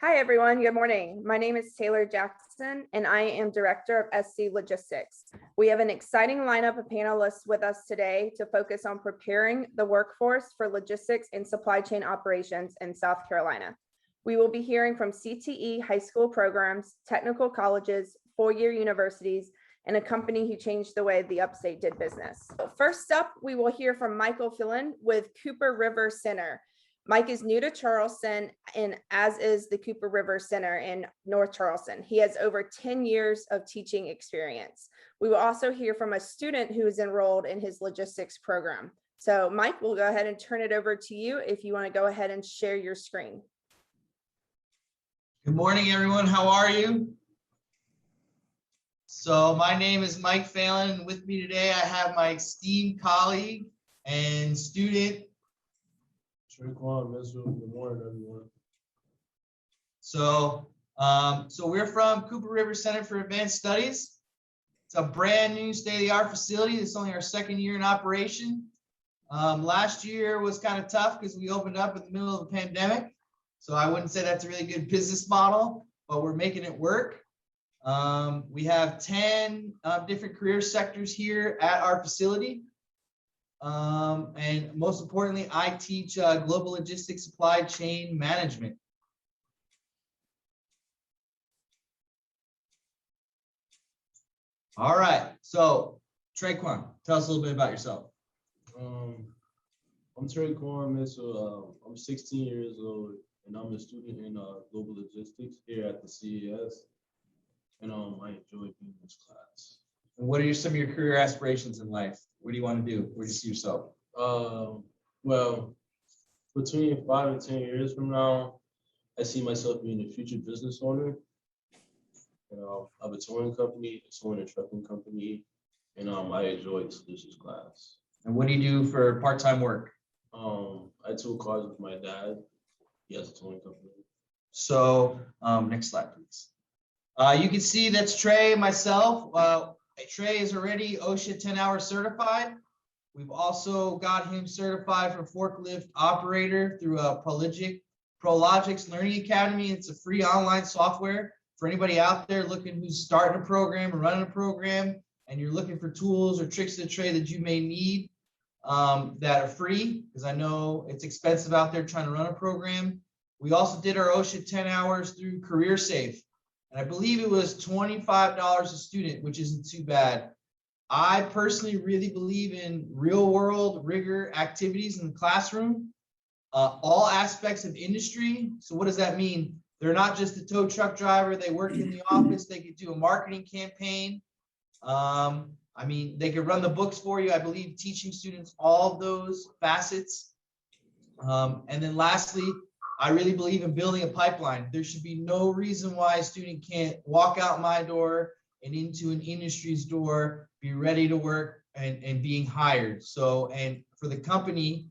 Hi, everyone. Good morning. My name is Taylor Jackson, and I am Director of SC Logistics. We have an exciting lineup of panelists with us today to focus on preparing the workforce for logistics and supply chain operations in South Carolina. We will be hearing from CTE high school programs, technical colleges, four-year universities, and a company who changed the way the upstate did business. First up, we will hear from Michael Phelan with Cooper River Center. Mike is new to Charleston, and as is the Cooper River Center in North Charleston. He has over 10 years of teaching experience. We will also hear from a student who is enrolled in his logistics program. So Mike, we'll go ahead and turn it over to you if you want to go ahead and share your screen. Good morning, everyone. How are you? So my name is Mike Phelan, and with me today I have my esteemed colleague and student, TriCounty. Good morning, everyone. So we're from Cooper River Center for Advanced Studies. It's a brand new state-of-the-art facility. It's only our second year in operation. Last year was kind of tough because we opened up in the middle of the pandemic. So I wouldn't say that's a really good business model, but we're making it work. We have 10 different career sectors here at our facility. And most importantly, I teach global logistics supply chain management. All right, so TriCounty, tell us a little bit about yourself. I'm TriCounty, so I'm 16 years old, and I'm a student in global logistics here at the CES, and I enjoy being in this class. And what are some of your career aspirations in life? What do you want to do? Where do you see yourself? Well, between 5 and 10 years from now, I see myself being a future business owner. I have a towing company, a towing and trucking company, and I enjoy this class. And what do you do for part-time work? I tow cars with my dad. He has a towing company. So next slide, please. You can see that's Trey, myself. Trey is already OSHA 10-hour certified. We've also got him certified for forklift operator through Prologix Learning Academy. It's a free online software for anybody out there who's starting a program or running a program, and you're looking for tools or tricks of the trade that you may need that are free, because I know it's expensive out there trying to run a program. We also did our OSHA 10 hours through CareerSafe. And I believe it was $25 a student, which isn't too bad. I personally really believe in real world rigor activities in the classroom, all aspects of industry. So what does that mean? They're not just a tow truck driver. They work in the office. They could do a marketing campaign. I mean, they could run the books for you. I believe teaching students all of those facets. And then lastly, I really believe in building a pipeline. There should be no reason why a student can't walk out my door and into an industry's door, be ready to work and being hired. So, and for the company,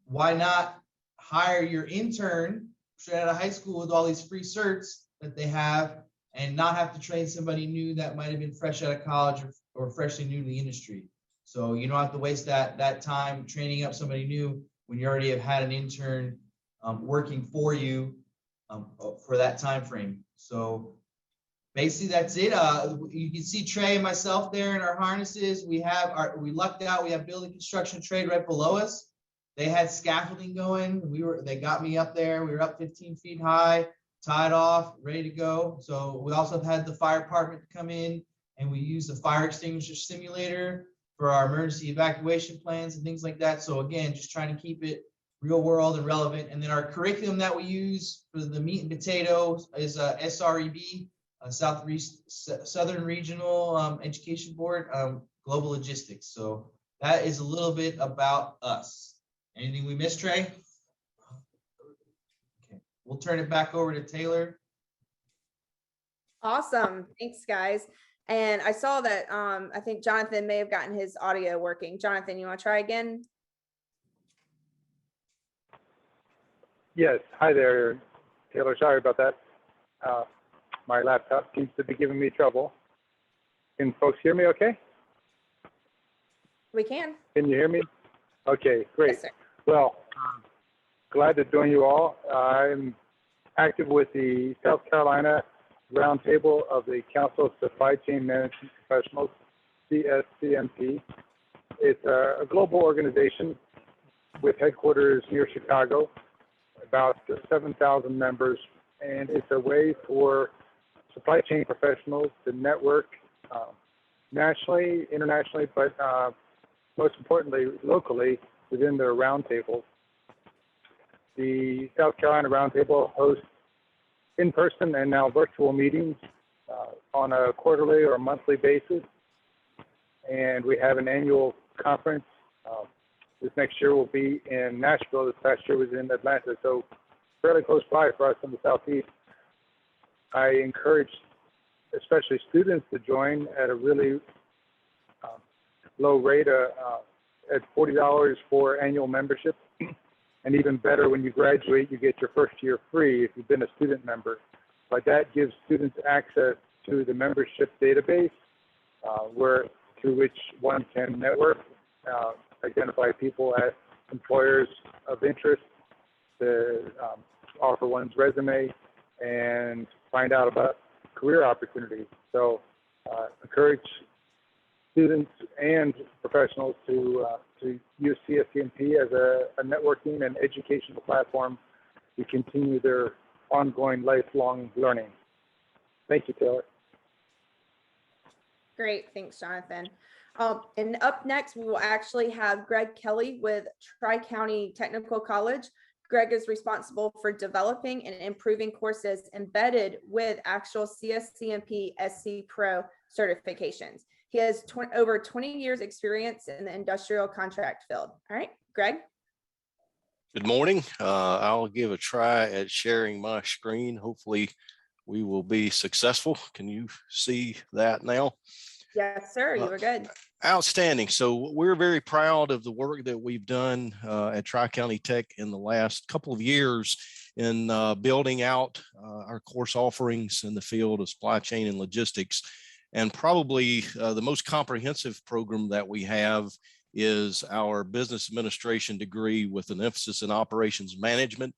why not hire your intern straight out of high school with all these free certs that they have and not have to train somebody new that might have been fresh out of college or freshly new to the industry. So you don't have to waste that time training up somebody new when you already have had an intern working for you for that time frame. So basically that's it. You can see Trey and myself there in our harnesses. We lucked out. We have building construction trade right below us. They had scaffolding going. They got me up there. We were up 15 feet high, tied off, ready to go. So we also had the fire department to come in, and we used the fire extinguisher simulator for our emergency evacuation plans and things like that. So again, just trying to keep it real world and relevant. And then our curriculum that we use for the meat and potatoes is SREB, Southern Regional Education Board, Global Logistics. So that is a little bit about us. Anything we missed, Trey? Okay, we'll turn it back over to Taylor. Awesome. Thanks, guys. And I saw that I think Jonathan may have gotten his audio working. Jonathan, you want to try again? Yes, hi there, Taylor. Sorry about that. My laptop seems to be giving me trouble. Can folks hear me okay? We can. Can you hear me? Okay, great. Yes, sir. Well, glad to join you all. I'm active with the South Carolina Roundtable of the Council of Supply Chain Management Professionals, CSCMP. It's a global organization with headquarters near Chicago, about 7,000 members, and it's a way for supply chain professionals to network nationally, internationally, but most importantly, locally within their roundtables. The South Carolina Roundtable hosts in-person and now virtual meetings on a quarterly or monthly basis. And we have an annual conference. This next year will be in Nashville. This past year was in Atlanta, so fairly close by for us in the Southeast. I encourage especially students to join at a really low rate at $40 for annual membership. And even better, when you graduate, you get your first year free if you've been a student member. But that gives students access to the membership database through which one can network, identify people at employers of interest, to offer one's resume, and find out about career opportunities. So encourage students and professionals to use CSCMP as a networking and educational platform to continue their ongoing lifelong learning. Thank you, Taylor. Great, thanks, Jonathan. And up next, we will actually have Greg Kelley with TriCounty Technical College. Greg is responsible for developing and improving courses embedded with actual CSCMP SC Pro certifications. He has over 20 years experience in the industrial contract field. All right, Greg. Good morning. I'll give a try at sharing my screen. Hopefully we will be successful. Can you see that now? Yes, sir. You were good. Outstanding. So we're very proud of the work that we've done at TriCounty Tech in the last couple of years in building out our course offerings in the field of supply chain and logistics. And probably the most comprehensive program that we have is our business administration degree with an emphasis in operations management.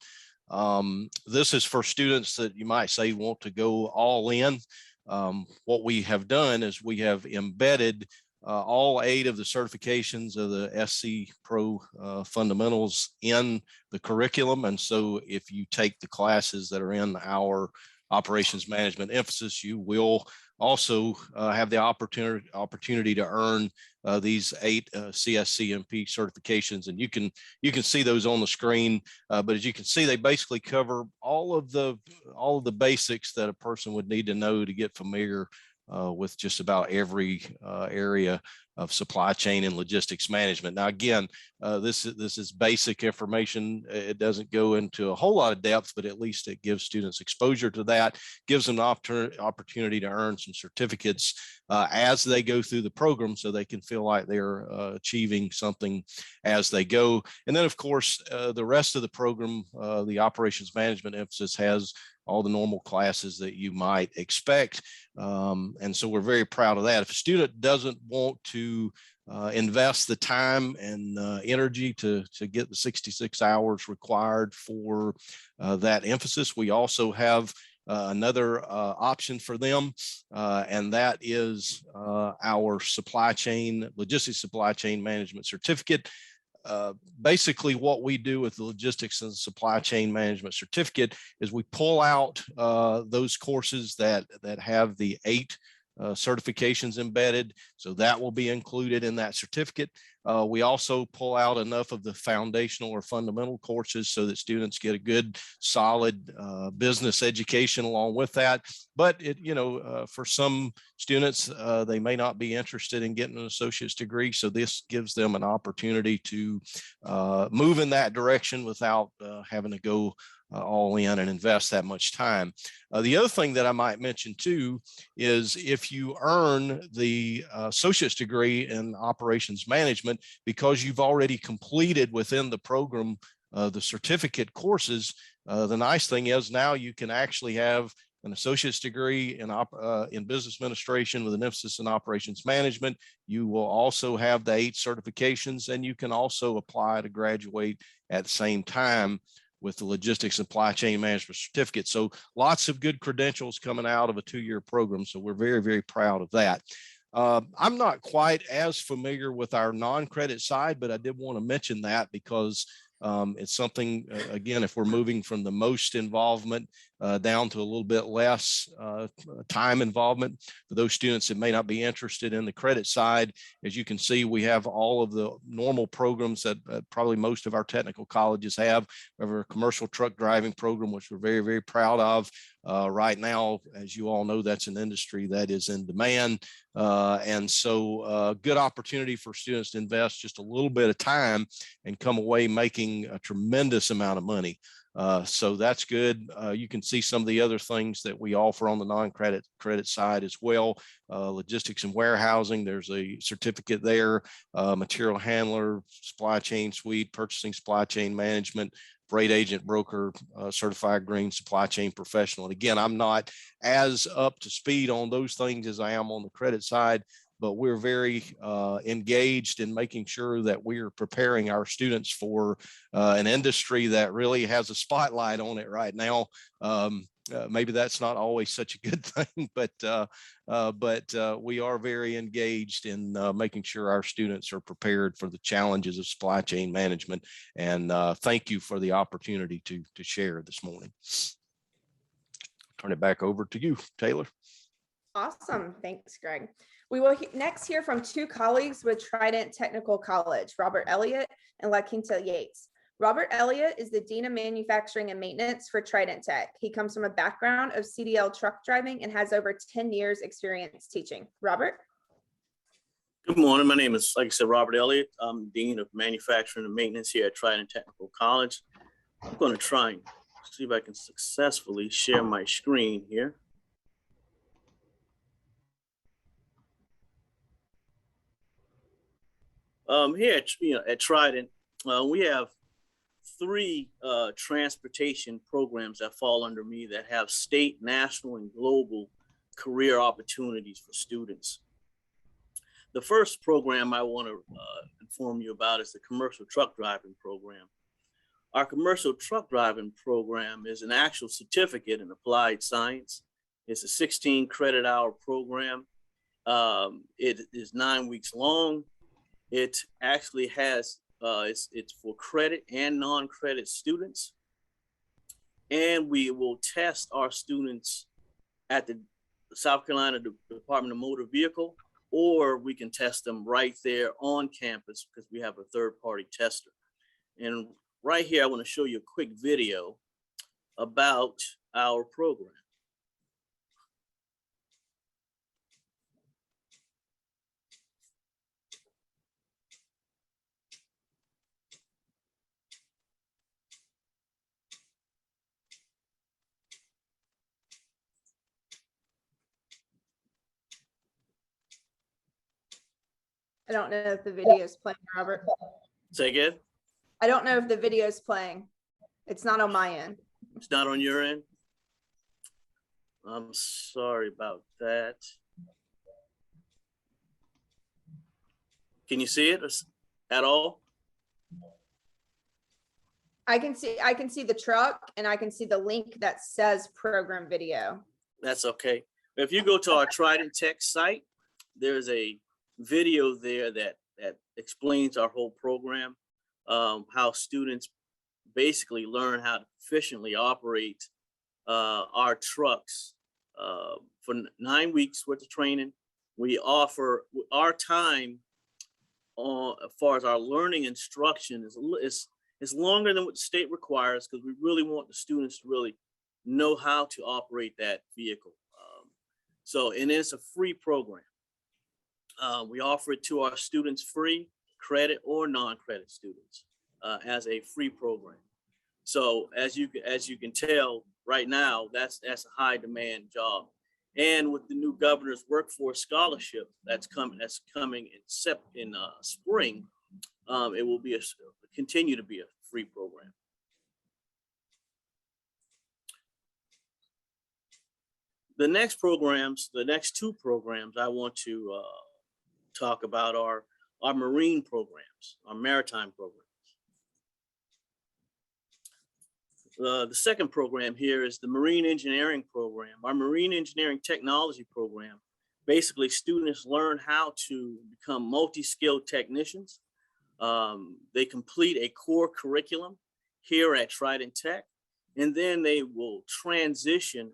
This is for students that you might say want to go all in. What we have done is we have embedded all 8 of the certifications of the SC Pro fundamentals in the curriculum. And so if you take the classes that are in our operations management emphasis, you will also have the opportunity to earn these 8 CSCMP certifications, and you can see those on the screen. But as you can see, they basically cover all of the basics that a person would need to know to get familiar with just about every area of supply chain and logistics management. Now, again, this is basic information. It doesn't go into a whole lot of depth, but at least it gives students exposure to that, gives them an opportunity to earn some certificates as they go through the program, so they can feel like they're achieving something as they go. And then, of course, the rest of the program, the operations management emphasis, has all the normal classes that you might expect. And so we're very proud of that. If a student doesn't want to invest the time and energy to get the 66 hours required for that emphasis, we also have another option for them, and that is our logistics supply chain management certificate. Basically, what we do with the logistics and supply chain management certificate is we pull out those courses that have the 8 certifications embedded. So that will be included in that certificate. We also pull out enough of the foundational or fundamental courses so that students get a good, solid business education along with that. But for some students, they may not be interested in getting an associate's degree. So this gives them an opportunity to move in that direction without having to go all in and invest that much time. The other thing that I might mention too is if you earn the associate's degree in operations management, because you've already completed within the program the certificate courses, the nice thing is now you can actually have an associate's degree in business administration with an emphasis in operations management. You will also have the 8 certifications, and you can also apply to graduate at the same time with the logistics and supply chain management certificate. So lots of good credentials coming out of a 2-year program. So we're very, very proud of that. I'm not quite as familiar with our non-credit side, but I did want to mention that because it's something, again, if we're moving from the most involvement down to a little bit less time involvement for those students that may not be interested in the credit side. As you can see, we have all of the normal programs that probably most of our technical colleges have. We have a commercial truck driving program, which we're very, very proud of. Right now, as you all know, that's an industry that is in demand. And so good opportunity for students to invest just a little bit of time and come away making a tremendous amount of money. So that's good. You can see some of the other things that we offer on the non-credit side as well. Logistics and warehousing, there's a certificate there, material handler, supply chain suite, purchasing supply chain management, freight agent, broker, certified green supply chain professional. And again, I'm not as up to speed on those things as I am on the credit side, but we're very engaged in making sure that we are preparing our students for an industry that really has a spotlight on it right now. Maybe that's not always such a good thing, but we are very engaged in making sure our students are prepared for the challenges of supply chain management. And thank you for the opportunity to share this morning. Turn it back over to you, Taylor. Awesome. Thanks, Greg. We will next hear from 2 colleagues with Trident Technical College, Robert Elliot and LaQuinta Yates. Robert Elliot is the Dean of Manufacturing and Maintenance for Trident Tech. He comes from a background of CDL truck driving and has over 10 years experience teaching. Robert? Good morning. My name is, like I said, Robert Elliot. I'm Dean of Manufacturing and Maintenance here at Trident Technical College. I'm going to try and see if I can successfully share my screen here. Here at Trident, we have 3 transportation programs that fall under me that have state, national, and global career opportunities for students. The first program I want to inform you about is the commercial truck driving program. Our commercial truck driving program is an actual certificate in applied science. It's a 16 credit hour program. It is 9 weeks long. It actually has, it's for credit and non-credit students. And we will test our students at the South Carolina Department of Motor Vehicle, or we can test them right there on campus because we have a third-party tester. And right here, I want to show you a quick video about our program. I don't know if the video is playing, Robert. Say again? I don't know if the video is playing. It's not on my end. It's not on your end? I'm sorry about that. Can you see it at all? I can see the truck and I can see the link that says program video. That's okay. If you go to our Trident Tech site, there's a video there that explains our whole program, how students basically learn how to efficiently operate our trucks. For 9 weeks worth of training, we offer our time as far as our learning instruction is longer than what the state requires because we really want the students to really know how to operate that vehicle. And it's a free program. We offer it to our students free, credit or non-credit students as a free program. So as you can tell right now, that's a high demand job. And with the new governor's workforce scholarship that's coming in spring, it will be continue to be a free program. The next two programs I want to talk about are our marine programs, our maritime programs. The second program here is the Marine Engineering program. Our Marine Engineering Technology program. Basically, students learn how to become multi-skilled technicians. They complete a core curriculum here at Trident Tech, and then they will transition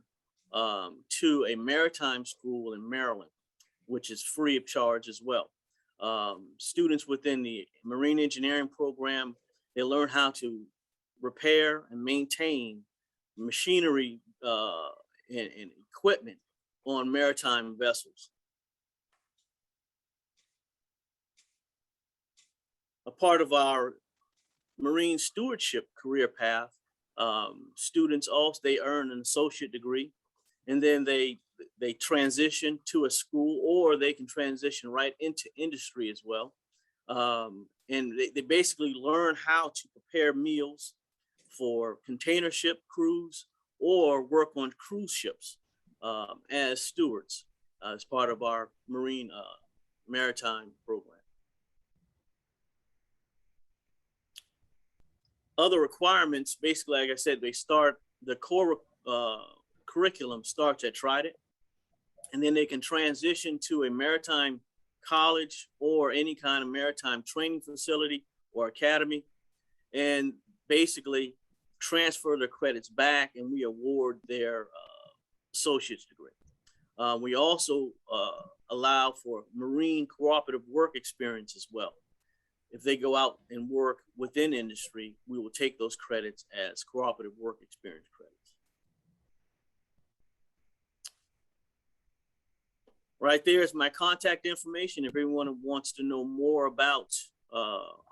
to a maritime school in Maryland, which is free of charge as well. Students within the Marine Engineering program, they learn how to repair and maintain machinery and equipment on maritime vessels. A part of our Marine Stewardship career path, students also, they earn an associate degree, and then they transition to a school, or they can transition right into industry as well. And they basically learn how to prepare meals for container ship crews or work on cruise ships as stewards as part of our Marine Maritime program. Other requirements, basically, like I said, the core curriculum starts at Trident, and then they can transition to a maritime college or any kind of maritime training facility or academy, and basically transfer their credits back, and we award their associate's degree. We also allow for Marine cooperative work experience as well. If they go out and work within industry, we will take those credits as cooperative work experience credits. Right there is my contact information if anyone wants to know more about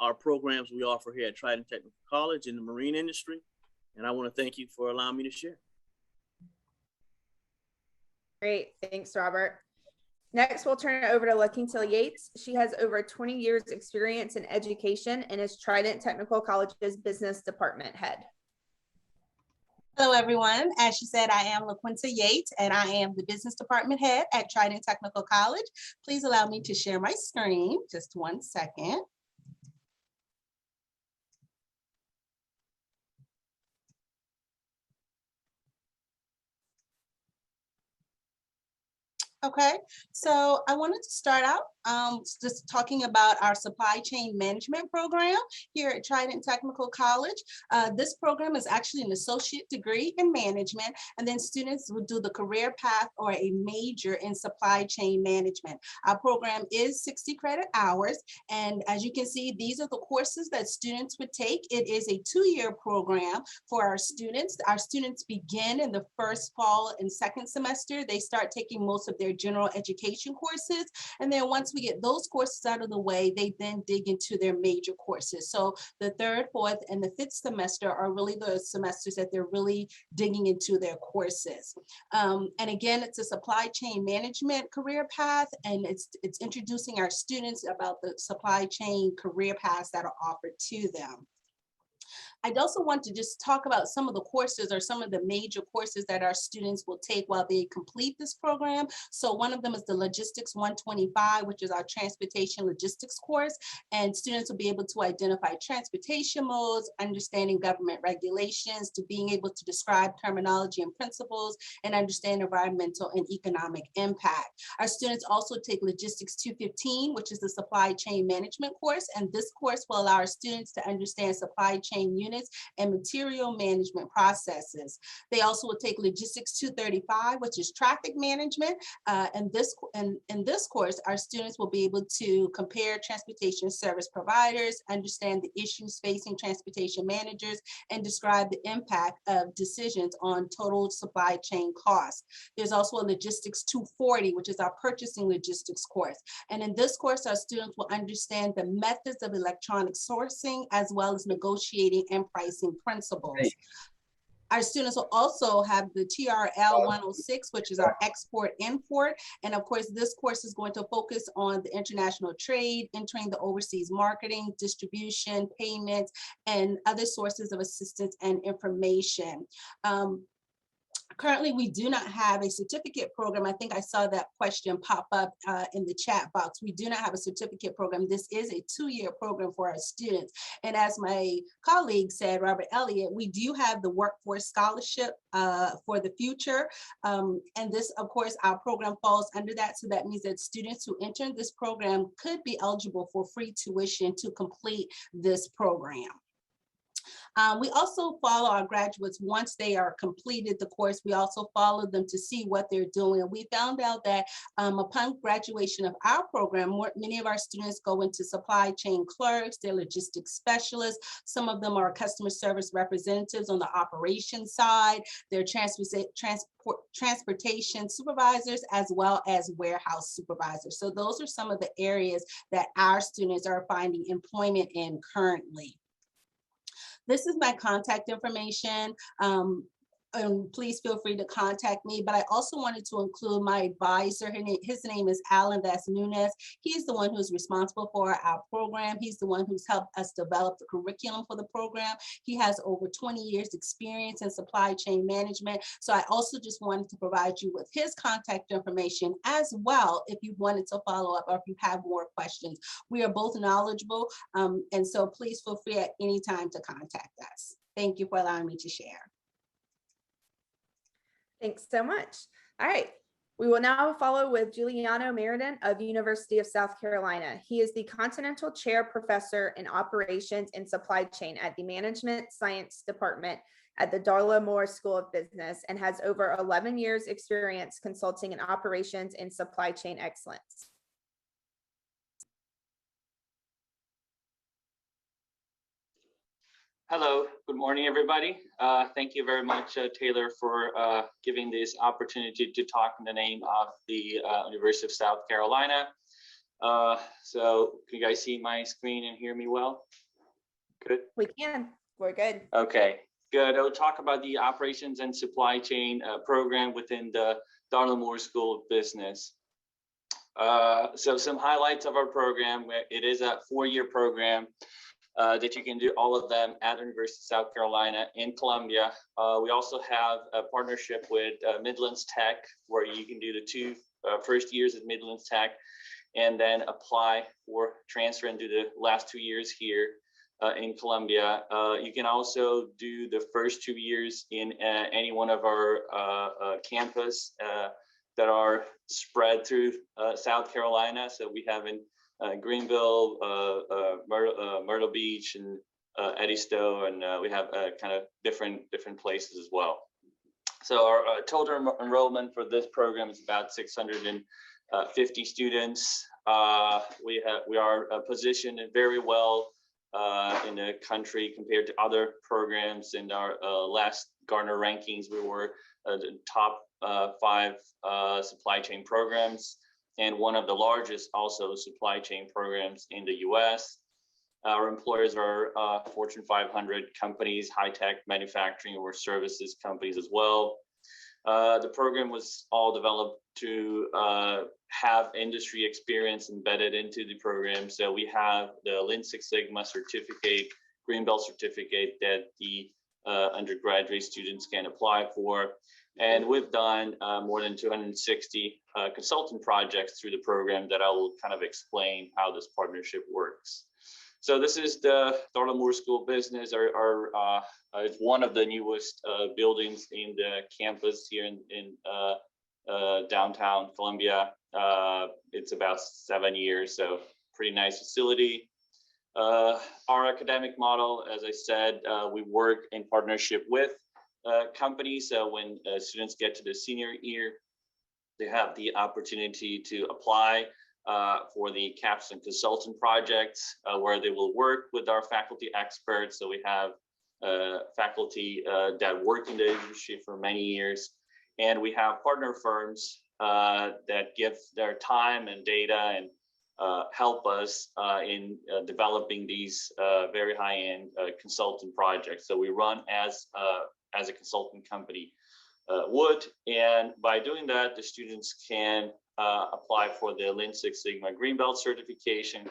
our programs we offer here at Trident Technical College in the marine industry. And I want to thank you for allowing me to share. Great, thanks, Robert. Next, we'll turn it over to LaQuinta Yates. She has over 20 years experience in education and is Trident Technical College's business department head. Hello, everyone. As she said, I am LaQuinta Yates, and I am the business department head at Trident Technical College. Please allow me to share my screen. Just 1 second. Okay, so I wanted to start out just talking about our supply chain management program here at Trident Technical College. This program is actually an associate degree in management, and then students would do the career path or a major in supply chain management. Our program is 60 credit hours, and as you can see, these are the courses that students would take. It is a 2-year program for our students. Our students begin in the first fall and second semester. They start taking most of their general education courses, and then once we get those courses out of the way, they then dig into their major courses. So the 3rd, 4th, and the 5th semester are really the semesters that they're really digging into their courses. And again, it's a supply chain management career path, and it's introducing our students about the supply chain career paths that are offered to them. I'd also want to just talk about some of the courses or some of the major courses that our students will take while they complete this program. So one of them is the Logistics 125, which is our transportation logistics course. And students will be able to identify transportation modes, understanding government regulations, to being able to describe terminology and principles, and understand environmental and economic impact. Our students also take Logistics 215, which is the supply chain management course. And this course will allow our students to understand supply chain units and material management processes. They also will take Logistics 235, which is traffic management. In this course, our students will be able to compare transportation service providers, understand the issues facing transportation managers, and describe the impact of decisions on total supply chain costs. There's also a Logistics 240, which is our purchasing logistics course. And in this course, our students will understand the methods of electronic sourcing, as well as negotiating and pricing principles. Right. Our students will also have the TRL 106, which is our export-import. And of course, this course is going to focus on the international trade, entering the overseas marketing, distribution, payments, and other sources of assistance and information. Currently, we do not have a certificate program. I think I saw that question pop up in the chat box. We do not have a certificate program. This is a 2-year program for our students. And as my colleague said, Robert Elliot, we do have the Workforce Scholarship for the future. And this, of course, our program falls under that. So that means that students who enter this program could be eligible for free tuition to complete this program. We also follow our graduates once they are completed the course. We also follow them to see what they're doing. We found out that upon graduation of our program, many of our students go into supply chain clerks, they're logistics specialists. Some of them are customer service representatives on the operations side. They're transportation supervisors as well as warehouse supervisors. So those are some of the areas that our students are finding employment in currently. This is my contact information. And please feel free to contact me. But I also wanted to include my advisor. His name is Alan Nunez. He's the one who's responsible for our program. He's the one who's helped us develop the curriculum for the program. He has over 20 years experience in supply chain management. So I also just wanted to provide you with his contact information as well if you wanted to follow up or if you have more questions. We are both knowledgeable. And so please feel free at any time to contact us. Thank you for allowing me to share. Thanks so much. All right, we will now follow with Juliano Meredith of University of South Carolina. He is the Continental Chair Professor in Operations and Supply Chain at the Management Science Department at the Darla Moore School of Business and has over 11 years experience consulting in operations and supply chain excellence. Hello, good morning, everybody. Thank you very much, Taylor, for giving this opportunity to talk in the name of the University of South Carolina. So can you guys see my screen and hear me well? Good. We can. We're good. Okay, good. I'll talk about the operations and supply chain program within the Darla Moore School of Business. So some highlights of our program. It is a 4-year program. That you can do all of them at the University of South Carolina in Columbia. We also have a partnership with Midlands Tech, where you can do the 2 first years at Midlands Tech and then apply for transfer and do the last 2 years here in Columbia. You can also do the first 2 years in any one of our campus that are spread through South Carolina. So we have in Greenville, Myrtle Beach, and Edisto, and we have kind of different places as well. So our total enrollment for this program is about 650 students. We are positioned very well in the country compared to other programs. In our last Gartner rankings, we were the top 5 supply chain programs, and one of the largest also supply chain programs in the US. Our employers are Fortune 500 companies, high-tech manufacturing or services companies as well. The program was all developed to have industry experience embedded into the program. So we have the Lean Six Sigma certificate, Green Belt certificate that the undergraduate students can apply for. And we've done more than 260 consultant projects through the program that I will kind of explain how this partnership works. So this is the Darla Moore School of Business. It's one of the newest buildings in the campus here in downtown Columbia. It's about 7 years, so pretty nice facility. Our academic model, as I said, we work in partnership with companies. So when students get to the senior year, they have the opportunity to apply for the capstone consultant projects where they will work with our faculty experts. So we have faculty that work in the industry for many years, and we have partner firms that give their time and data and help us in developing these very high-end consultant projects. So we run as a consultant company would, and by doing that, the students can apply for the Lean Six Sigma Green Belt certification,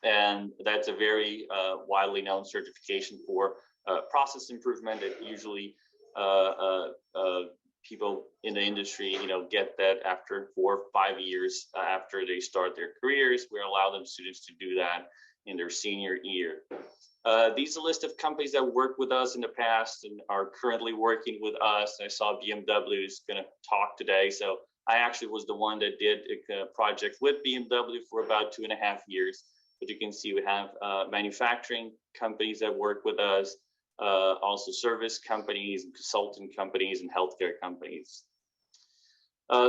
and that's a very widely known certification for process improvement. It usually people in the industry, get that after 4 or 5 years after they start their careers. We allow them students to do that in their senior year. These are a list of companies that worked with us in the past and are currently working with us. I saw BMW is going to talk today. So I actually was the one that did a project with BMW for about 2.5 years. But you can see we have manufacturing companies that work with us, also service companies, and consulting companies, and healthcare companies.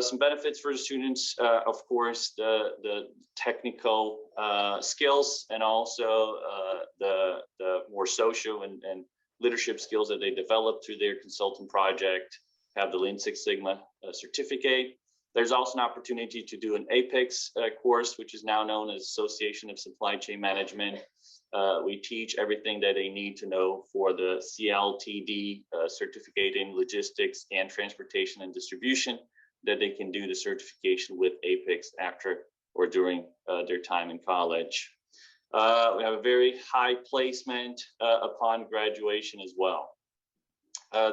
Some benefits for the students, of course, the technical skills, and also the more social and leadership skills that they develop through their consultant project, have the Lean Six Sigma certificate. There's also an opportunity to do an APEX course, which is now known as Association of Supply Chain Management. We teach everything that they need to know for the CLTD certificate in logistics and transportation and distribution, that they can do the certification with APEX after or during their time in college. We have a very high placement upon graduation as well.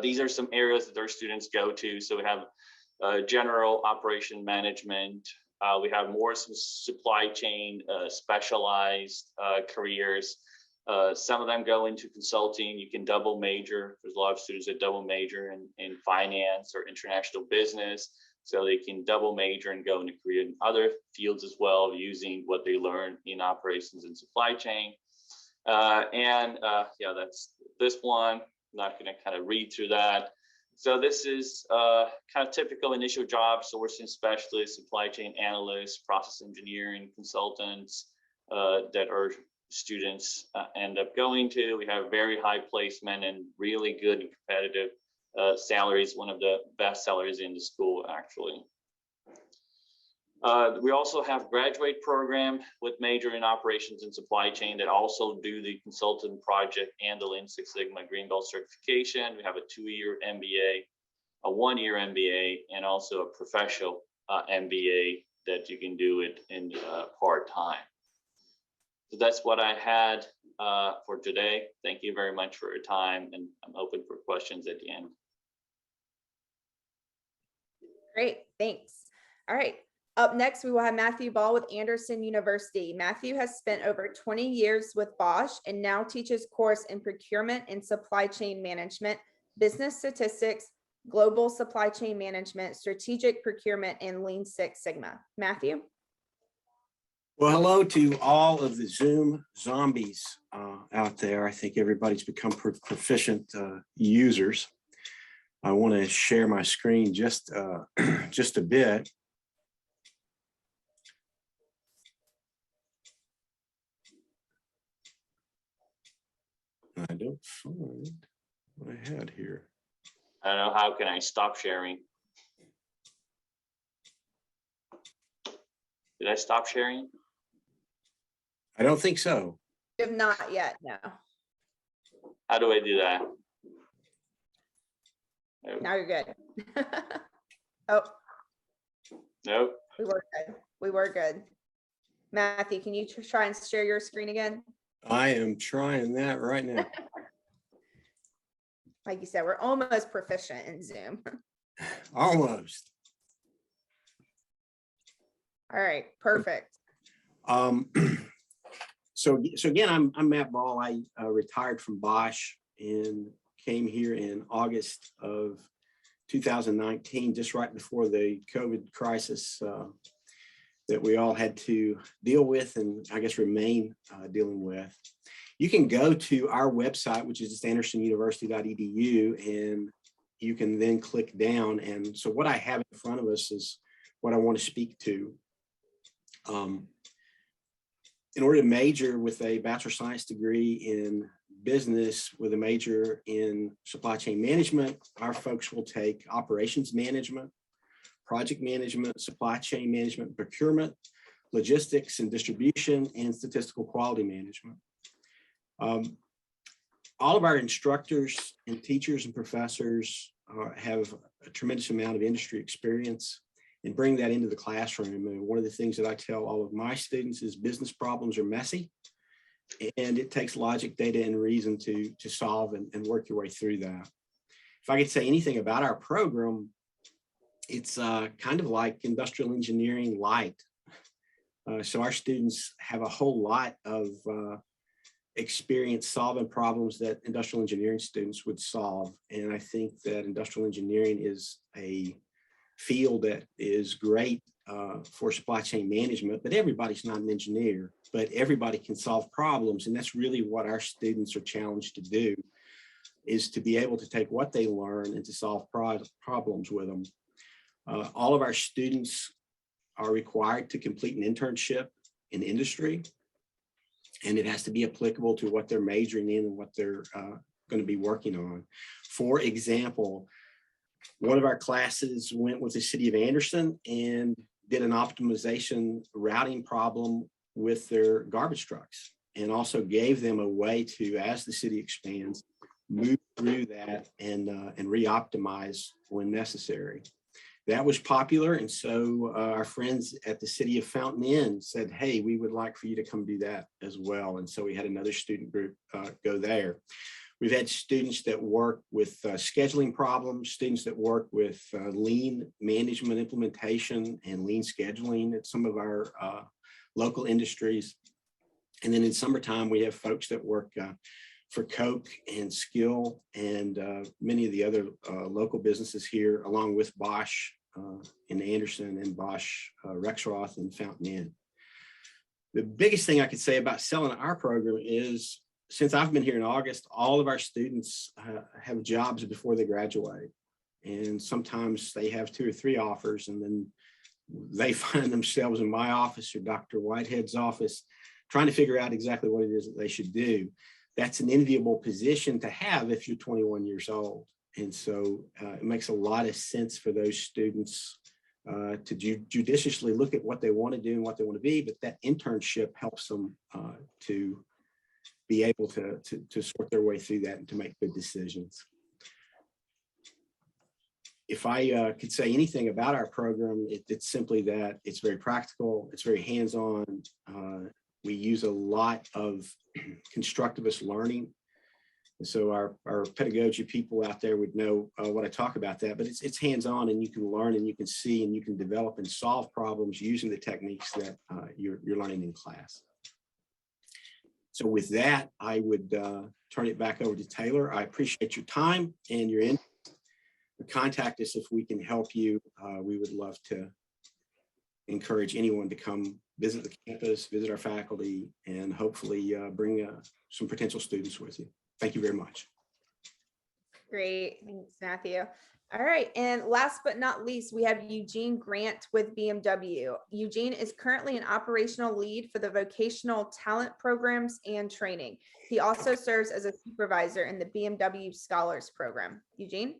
These are some areas that our students go to. So we have general operation management. We have more some supply chain specialized careers. Some of them go into consulting. You can double major. There's a lot of students that double major in finance or international business. So they can double major and go into career in other fields as well, using what they learn in operations and supply chain. Yeah, that's this one. I'm not going to kind of read through that. So this is kind of typical initial jobs: sourcing specialists, supply chain analysts, process engineering consultants that our students end up going to. We have very high placement and really good and competitive salaries, one of the best salaries in the school, actually. We also have graduate program with major in operations and supply chain that also do the consultant project and the Lean Six Sigma Green Belt certification. We have a 2-year MBA, a 1-year MBA, and also a professional MBA that you can do it in part-time. So that's what I had for today. Thank you very much for your time, and I'm open for questions at the end. Great, thanks. All right. Up next, we will have Matthew Ball with Anderson University. Matthew has spent over 20 years with Bosch and now teaches course in procurement and supply chain management, business statistics, global supply chain management, strategic procurement, and Lean Six Sigma. Matthew? Well, hello to all of the Zoom zombies out there. I think everybody's become proficient users. I want to share my screen just a bit. I don't find what I had here. I don't know, how can I stop sharing? Did I stop sharing? I don't think so. You have not yet, no. How do I do that? Nope. Now you're good. Oh. Nope. We were good. We were good. Matthew, can you try and share your screen again? I am trying that right now. Like you said, we're almost proficient in Zoom. Almost. All right, perfect. So again, I'm Matt Ball. I retired from Bosch and came here in August of 2019, just right before the COVID crisis that we all had to deal with, and I guess remain dealing with. You can go to our website, which is just andersonuniversity.edu, and you can then click down. And so what I have in front of us is what I want to speak to. In order to major with a Bachelor of Science degree in business with a major in supply chain management, our folks will take operations management, project management, supply chain management, procurement, logistics and distribution, and statistical quality management. All of our instructors and teachers and professors have a tremendous amount of industry experience and bring that into the classroom. And one of the things that I tell all of my students is business problems are messy, and it takes logic, data, and reason to solve and work your way through that. If I could say anything about our program, it's kind of like industrial engineering light. So our students have a whole lot of experience solving problems that industrial engineering students would solve. And I think that industrial engineering is a field that is great for supply chain management, but everybody's not an engineer, but everybody can solve problems. And that's really what our students are challenged to do, is to be able to take what they learn and to solve problems with them. All of our students are required to complete an internship in industry, and it has to be applicable to what they're majoring in and what they're going to be working on. For example, one of our classes went with the city of Anderson and did an optimization routing problem with their garbage trucks, and also gave them a way to, as the city expands, move through that and re-optimize when necessary. That was popular, and so our friends at the city of Fountain Inn said, hey, we would like for you to come do that as well. And so we had another student group go there. We've had students that work with scheduling problems, students that work with lean management implementation and lean scheduling at some of our local industries. And then in summertime, we have folks that work for Coke and Skill and many of the other local businesses here, along with Bosch in Anderson and Bosch Rexroth and Fountain Inn. The biggest thing I could say about selling our program is, since I've been here in August, all of our students have jobs before they graduate. And sometimes they have 2 or 3 offers, and then they find themselves in my office or Dr. Whitehead's office trying to figure out exactly what it is that they should do. That's an enviable position to have if you're 21 years old. And so it makes a lot of sense for those students to judiciously look at what they want to do and what they want to be, but that internship helps them to be able to sort their way through that and to make good decisions. If I could say anything about our program, it's simply that it's very practical, it's very hands-on. We use a lot of constructivist learning. And so our pedagogy people out there would know what I talk about that, but it's hands-on, and you can learn and you can see and you can develop and solve problems using the techniques that you're learning in class. So with that, I would turn it back over to Taylor. I appreciate your time and your interest. Contact us if we can help you. We would love to encourage anyone to come visit the campus, visit our faculty, and hopefully bring some potential students with you. Thank you very much. Great, thanks, Matthew. All right, and last but not least, we have Eugene Grant with BMW. Eugene is currently an operational lead for the vocational talent programs and training. He also serves as a supervisor in the BMW Scholars Program. Eugene?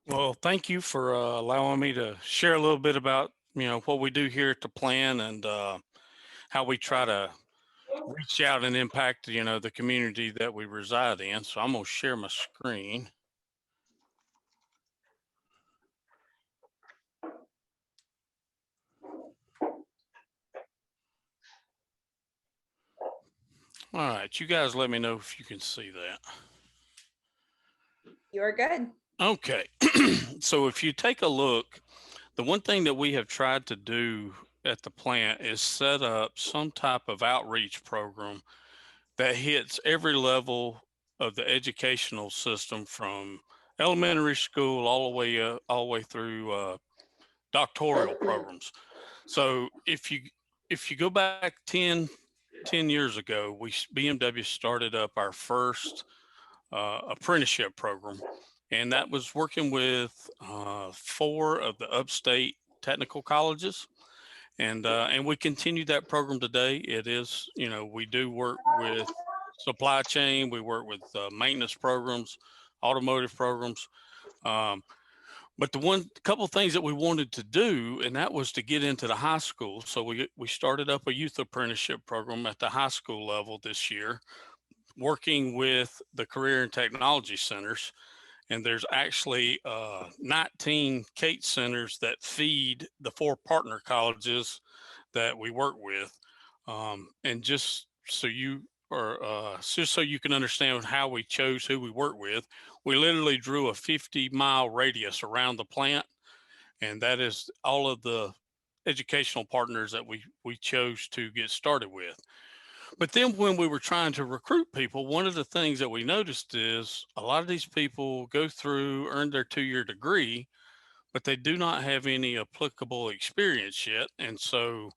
Well, thank you for allowing me to share a little bit about, what we do here at the plan and how we try to reach out and impact, the community that we reside in. So I'm going to share my screen. All right, you guys let me know if you can see that. You're good. Okay, so if you take a look, the one thing that we have tried to do at the plant is set up some type of outreach program that hits every level of the educational system, from elementary school all the way through doctoral programs. So if you go back 10 years ago, BMW started up our first apprenticeship program, and that was working with 4 of the upstate technical colleges, and we continue that program today. It is, we do work with supply chain, we work with maintenance programs, automotive programs, but the couple of things that we wanted to do, and that was to get into the high school. So we started up a youth apprenticeship program at the high school level this year, working with the career and technology centers. And there's actually 19 CATE centers that feed the 4 partner colleges that we work with. And just so you can understand how we chose who we work with, we literally drew a 50-mile radius around the plant And that is all of the educational partners that we chose to get started with. But then when we were trying to recruit people, one of the things that we noticed is a lot of these people go through, earn their 2-year degree, but they do not have any applicable experience yet. And so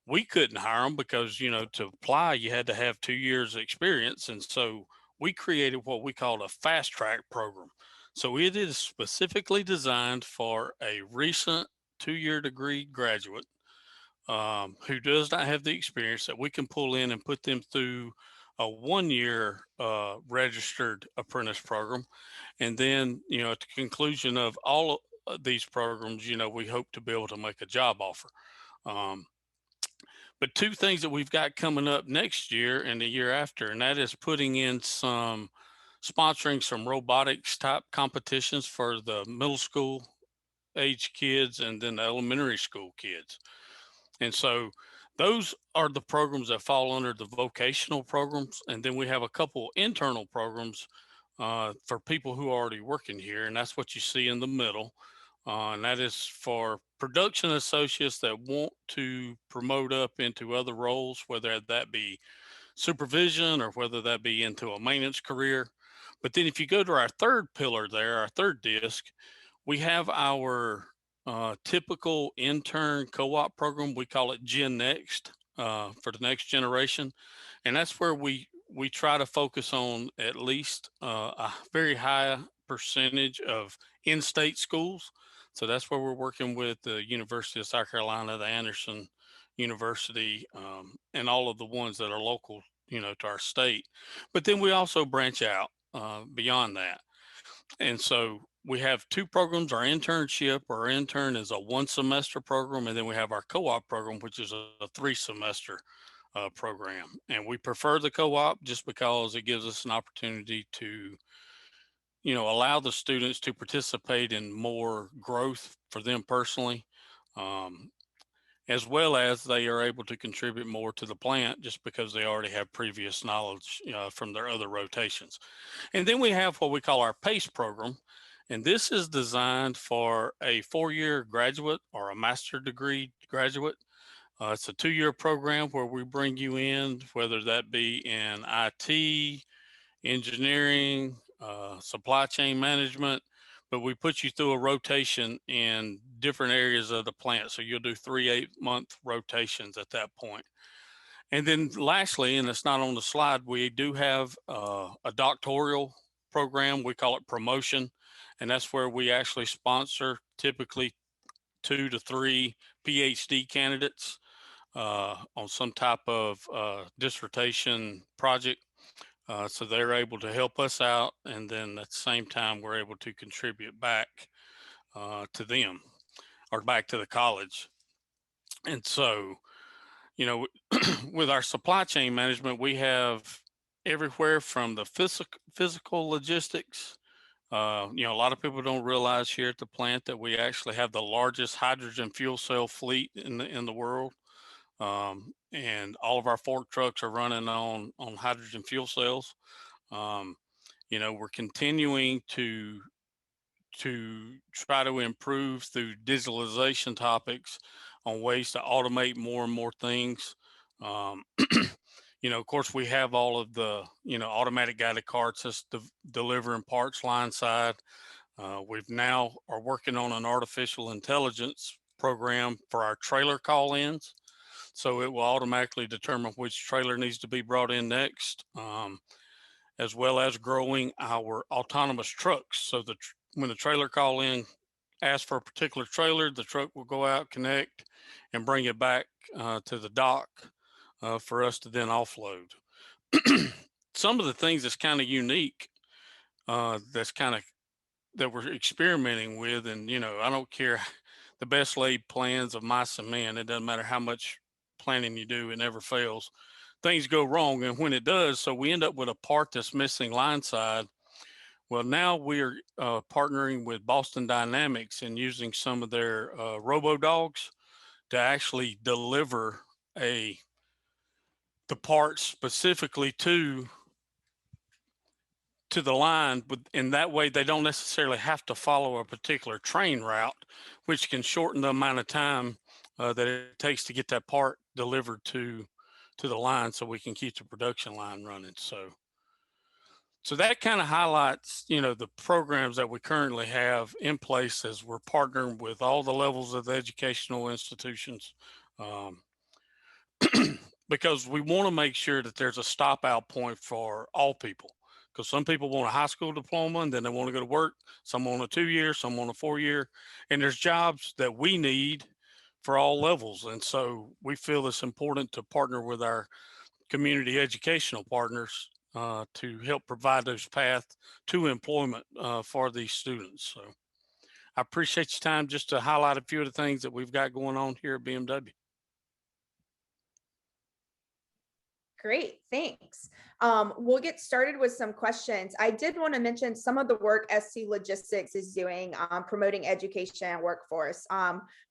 we couldn't hire them because, you know, to apply, you had to have 2 years experience. And so we created what we called a fast track program. So it is specifically designed for a recent 2-year degree graduate who does not have the experience, that we can pull in and put them through a 1-year registered apprentice program. And then, you know, at the conclusion of all of these programs, you know, we hope to be able to make a job offer. But two things that we've got coming up next year and the year after, and that is putting in sponsoring some robotics type competitions for the middle school age kids and then the elementary school kids. And so those are the programs that fall under the vocational programs. And then we have a couple internal programs for people who are already working here. And that's what you see in the middle. And that is for production associates that want to promote up into other roles, whether that be supervision or whether that be into a maintenance career. But then if you go to our third pillar there, our third disc, we have our typical intern co-op program. We call it Gen Next for the next generation. And that's where we try to focus on at least a very high percentage of in-state schools. So that's where we're working with the University of South Carolina, the Anderson University, and all of the ones that are local, you know, to our state. But then we also branch out beyond that. And so we have two programs, our internship. Our intern is a 1 semester program, and then we have our co-op program, which is a 3 semester program. And we prefer the co-op just because it gives us an opportunity to, you know, allow the students to participate in more growth for them personally, as well as they are able to contribute more to the plant just because they already have previous knowledge from their other rotations. And then we have what we call our PACE program. And this is designed for a 4-year graduate or a master's degree graduate. It's a 2-year program where we bring you in, whether that be in IT, engineering, supply chain management, but we put you through a rotation in different areas of the plant. So you'll do 3 8-month rotations at that point. And then lastly, and it's not on the slide, we do have a doctoral program. We call it promotion. And that's where we actually sponsor typically 2 to 3 PhD candidates on some type of dissertation project. So they're able to help us out. And then at the same time, we're able to contribute back to them or back to the college. And so, you know, with our supply chain management, we have everywhere from the physical logistics. You know, a lot of people don't realize here at the plant that we actually have the largest hydrogen fuel cell fleet in the world. And all of our fork trucks are running on hydrogen fuel cells. You know, we're continuing to try to improve through digitalization topics on ways to automate more and more things. You know, of course, we have all of the, you know, automatic guided carts that's delivering parts line side. We've now are working on an artificial intelligence program for our trailer call-ins. So it will automatically determine which trailer needs to be brought in next, as well as growing our autonomous trucks. So when the trailer call-in asks for a particular trailer, the truck will go out, connect, and bring it back to the dock for us to then offload. Some of the things that's kind of unique, that we're experimenting with, and, you know, I don't care the best laid plans of mice and men. It doesn't matter how much planning you do, it never fails. Things go wrong, and when it does, so we end up with a part that's missing line side. Well, now we're partnering with Boston Dynamics and using some of their robo dogs to actually deliver the parts specifically to to the line, but in that way, they don't necessarily have to follow a particular train route, which can shorten the amount of time that it takes to get that part delivered to the line, so we can keep the production line running. So that kind of highlights, the programs that we currently have in place as we're partnering with all the levels of the educational institutions. Because we want to make sure that there's a stop out point for all people. Because some people want a high school diploma and then they want to go to work. Some want a 2-year, some want a 4-year. And there's jobs that we need for all levels. And so we feel it's important to partner with our community educational partners to help provide those paths to employment for these students. So I appreciate your time just to highlight a few of the things that we've got going on here at BMW. Great, thanks. We'll get started with some questions. I did want to mention some of the work SC Logistics is doing promoting education and workforce.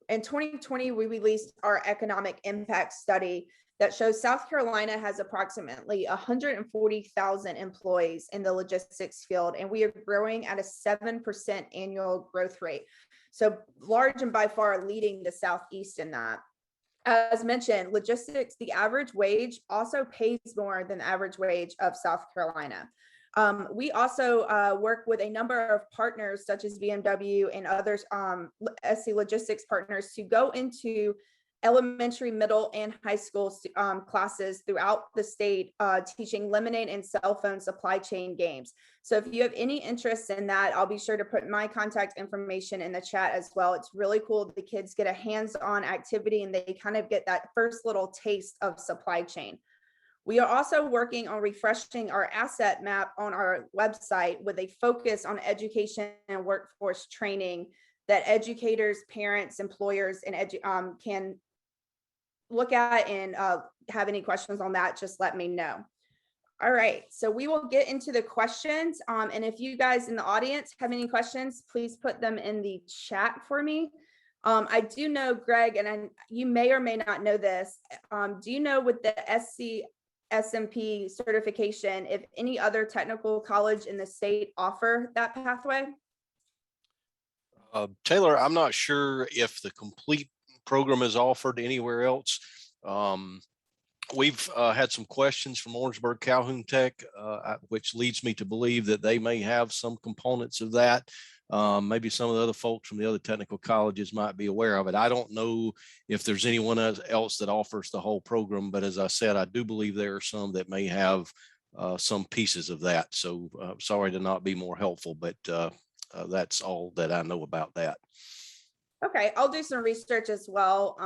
In 2020, we released our economic impact study that shows South Carolina has approximately 140,000 employees in the logistics field, and we are growing at a 7% annual growth rate. So large and by far leading the Southeast in that. As mentioned, logistics, the average wage also pays more than the average wage of South Carolina. We also work with a number of partners such as BMW and others, SC Logistics partners, to go into elementary, middle, and high school classes throughout the state, teaching lemonade and cell phone supply chain games. So if you have any interest in that, I'll be sure to put my contact information in the chat as well. It's really cool. The kids get a hands-on activity and they kind of get that first little taste of supply chain. We are also working on refreshing our asset map on our website with a focus on education and workforce training that educators, parents, employers, and can look at, and have any questions on that, just let me know. All right, so we will get into the questions. And if you guys in the audience have any questions, please put them in the chat for me. I do know, Greg, and you may or may not know this, do you know with the SCSMP certification, if any other technical college in the state offer that pathway? Taylor, I'm not sure if the complete program is offered anywhere else. We've had some questions from Orangeburg Calhoun Tech, which leads me to believe that they may have some components of that. Maybe some of the other folks from the other technical colleges might be aware of it. I don't know if there's anyone else that offers the whole program, but as I said, I do believe there are some that may have some pieces of that. So sorry to not be more helpful, but that's all that I know about that. Okay, I'll do some research as well,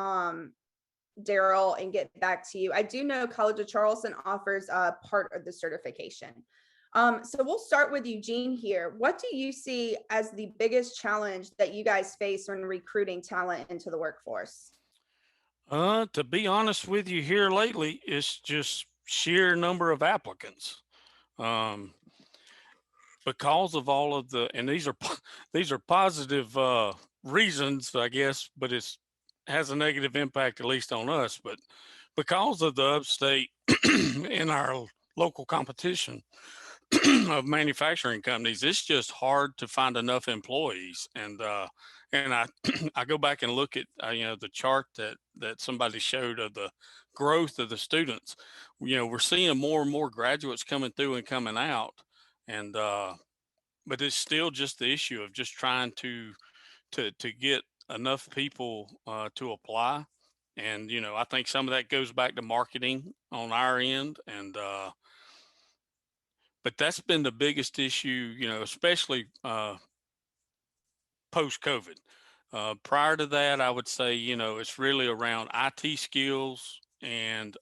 Daryl, and get back to you. I do know College of Charleston offers a part of the certification. So we'll start with Eugene here. What do you see as the biggest challenge that you guys face when recruiting talent into the workforce? To be honest with you, here lately, it's just sheer number of applicants. Because of all of the, and these are positive reasons, I guess, but it has a negative impact, at least on us. But because of the upstate in our local competition of manufacturing companies, it's just hard to find enough employees. And I I go back and look at the chart that somebody showed of the growth of the students. We're seeing more and more graduates coming through and coming out, and but it's still just the issue of just trying to get enough people to apply. And I think some of that goes back to marketing on our end, and but that's been the biggest issue, especially post-COVID. Prior to that, I would say, it's really around IT skills and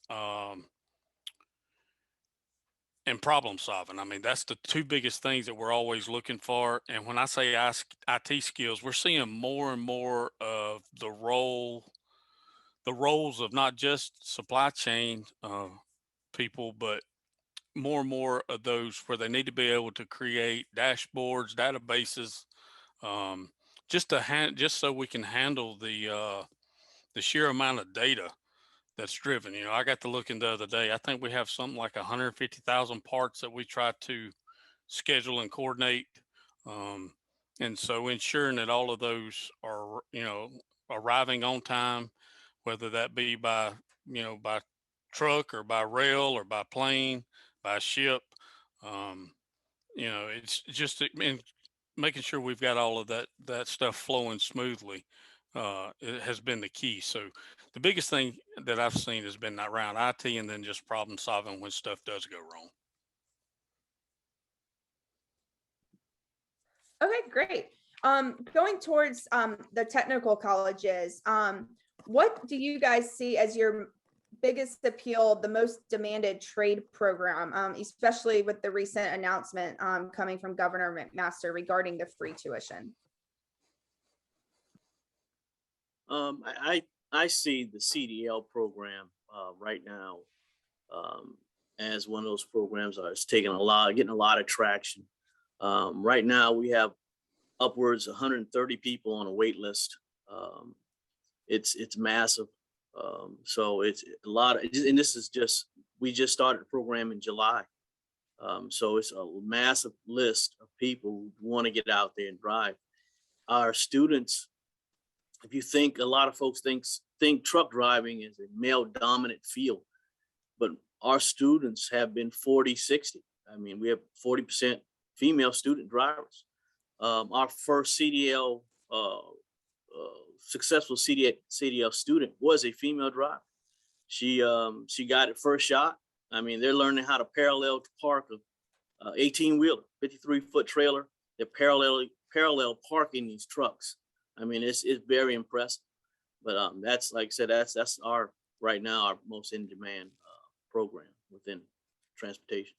problem solving. I mean, that's the two biggest things that we're always looking for. And when I say IT skills, we're seeing more and more of the roles of not just supply chain people, but more and more of those where they need to be able to create dashboards, databases, just so we can handle the sheer amount of data that's driven. I got to looking the other day. I think we have something like 150,000 parts that we try to schedule and coordinate. And so ensuring that all of those are, arriving on time, whether that be by, by truck or by rail or by plane, by ship. It's just making sure we've got all of that stuff flowing smoothly. It has been the key. So the biggest thing that I've seen has been around IT, and then just problem solving when stuff does go wrong. Okay, great. Going towards the technical colleges, what do you guys see as your biggest appeal, the most demanded trade program, especially with the recent announcement coming from Governor McMaster regarding the free tuition? I see the CDL program right now as one of those programs that's getting a lot of traction. Right now, we have upwards 130 people on a wait list. It's massive. So it's a lot of, and this is we just started the program in July. So it's a massive list of people who want to get out there and drive. Our students, if you think, a lot of folks think truck driving is a male dominant field, but our students have been 40-60. I mean, we have 40% female student drivers. Our first CDL, successful CDL student was a female driver. She got it first shot. I mean, they're learning how to parallel park a 18-wheeler, 53-foot trailer. They're parallel parking these trucks. I mean, it's very impressive. But that's, like I said, that's right now our most in demand program within transportation.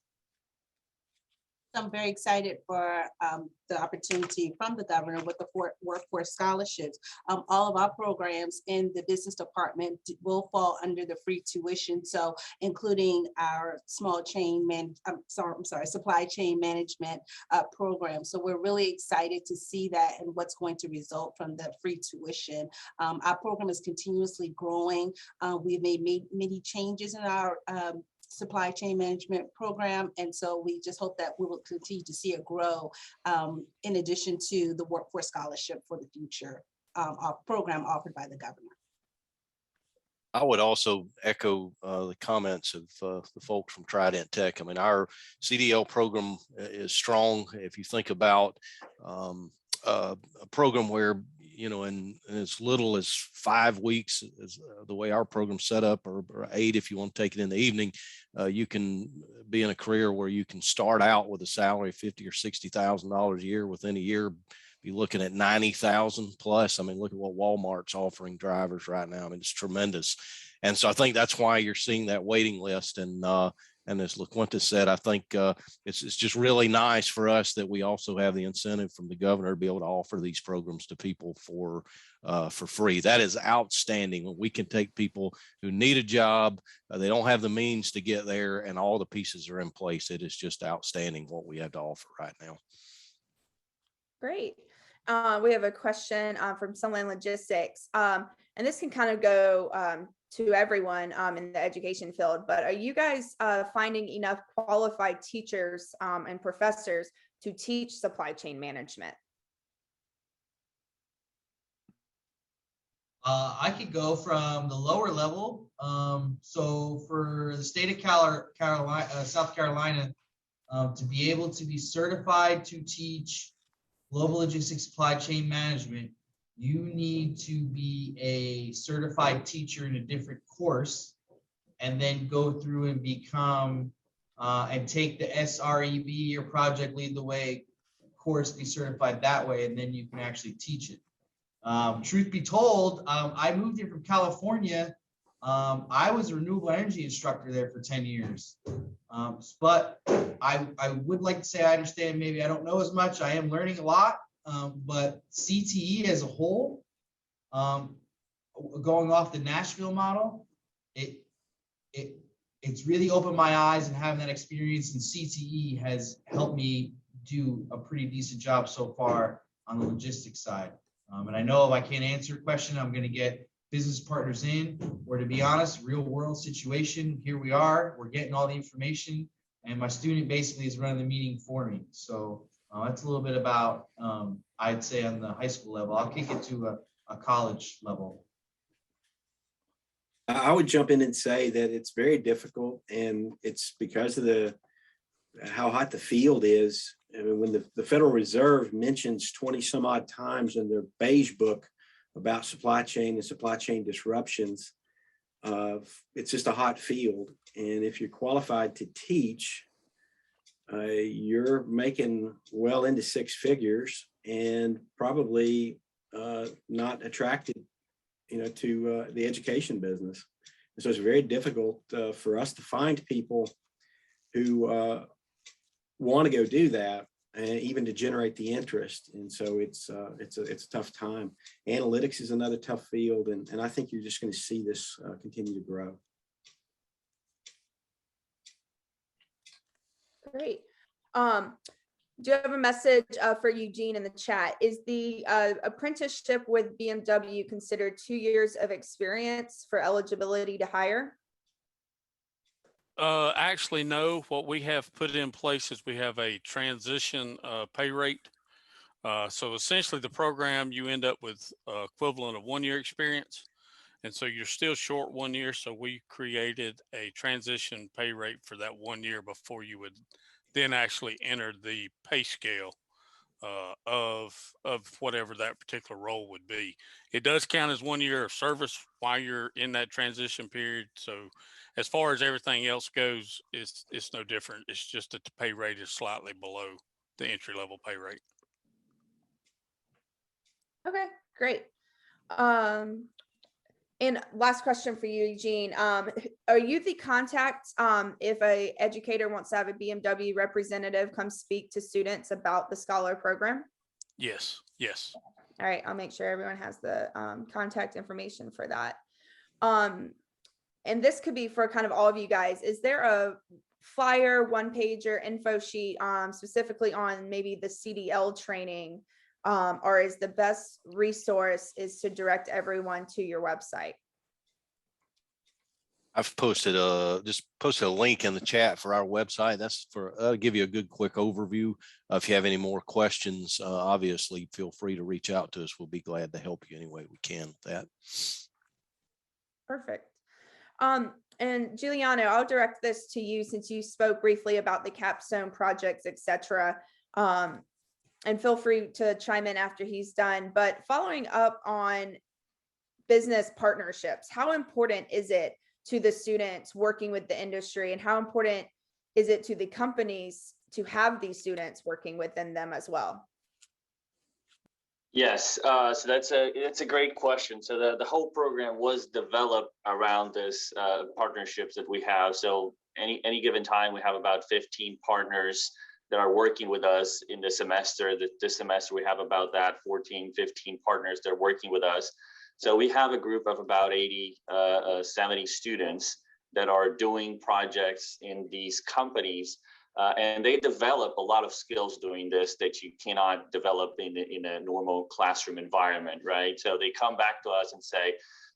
I'm very excited for the opportunity from the governor with the workforce scholarships. All of our programs in the business department will fall under the free tuition. So including our supply chain management program. So we're really excited to see that and what's going to result from the free tuition. Our program is continuously growing. We've made many changes in our supply chain management program. And so we just hope that we will continue to see it grow in addition to the workforce scholarship for the future program offered by the governor. I would also echo the comments of the folks from Trident Tech. I mean, our CDL program is strong. If you think about a program where, in as little as 5 weeks, is the way our program's set up, or 8 if you want to take it in the evening, you can be in a career where you can start out with a salary of $50,000 or $60,000 a year. Within a year, be looking at 90,000 plus. I mean, look at what Walmart's offering drivers right now. I mean, it's tremendous. And so I think that's why you're seeing that waiting list. And as LaQuinta said, I think it's just really nice for us that we also have the incentive from the governor to be able to offer these programs to people for free. That is outstanding. When we can take people who need a job, they don't have the means to get there, and all the pieces are in place. It is just outstanding what we have to offer right now. Great. We have a question from Sunland Logistics, and this can kind of go to everyone in the education field, but are you guys finding enough qualified teachers and professors to teach supply chain management? I could go from the lower level. So for the state of South Carolina, to be able to be certified to teach global logistics supply chain management, you need to be a certified teacher in a different course, and then go through and become and take the SREB or Project Lead the Way course, be certified that way, and then you can actually teach it. Truth be told, I moved here from California. I was a renewable energy instructor there for 10 years. But I would like to say I understand, maybe I don't know as much. I am learning a lot. But CTE as a whole, going off the Nashville model, it's really opened my eyes, and having that experience in CTE has helped me do a pretty decent job so far on the logistics side. And I know if I can't answer a question, I'm going to get business partners in, or, to be honest, real world situation. Here we are, we're getting all the information. and my student basically is running the meeting for me. So that's a little bit about, I'd say on the high school level. I'll kick it to a college level. I would jump in and say that it's very difficult, and it's because of how hot the field is. I mean, when the Federal Reserve mentions 20 some odd times in their beige book about supply chain and supply chain disruptions, it's just a hot field. And if you're qualified to teach, you're making well into six figures and probably not attracted, to the education business. And so it's very difficult for us to find people who want to go do that, and even to generate the interest. And so it's a tough time. Analytics is another tough field, and I think you're just going to see this continue to grow. Great. Do you have a message for Eugene in the chat? Is the apprenticeship with BMW considered 2 years of experience for eligibility to hire? Actually, no. What we have put in place is we have a transition pay rate. So essentially the program, you end up with equivalent of 1 year experience. And so you're still short 1 year. So we created a transition pay rate for that 1 year before you would then actually enter the pay scale of whatever that particular role would be. It does count as 1 year of service while you're in that transition period. So as far as everything else goes, it's no different. It's just that the pay rate is slightly below the entry level pay rate. Okay, great. And last question for you, Eugene. Are you the contact if a educator wants to have a BMW representative come speak to students about the Scholar program? Yes, yes. All right, I'll make sure everyone has the contact information for that. And this could be for kind of all of you guys. Is there a flyer, one pager, info sheet specifically on maybe the CDL training? Or is the best resource is to direct everyone to your website? I've posted just posted a link in the chat for our website. That's for give you a good quick overview. If you have any more questions, obviously feel free to reach out to us. We'll be glad to help you any way we can with that. Perfect. And Giuliano, I'll direct this to you since you spoke briefly about the capstone projects, etc. And feel free to chime in after he's done. But following up on business partnerships, how important is it to the students working with the industry, and how important is it to the companies to have these students working within them as well? Yes, so that's a great question. So the whole program was developed around this partnerships that we have. So any given time, we have about 15 partners that are working with us in the semester. This semester, we have about 14, 15 partners that are working with us. So we have a group of about 70 students that are doing projects in these companies. And they develop a lot of skills doing this that you cannot develop in a normal classroom environment, right? So they come back to us and say,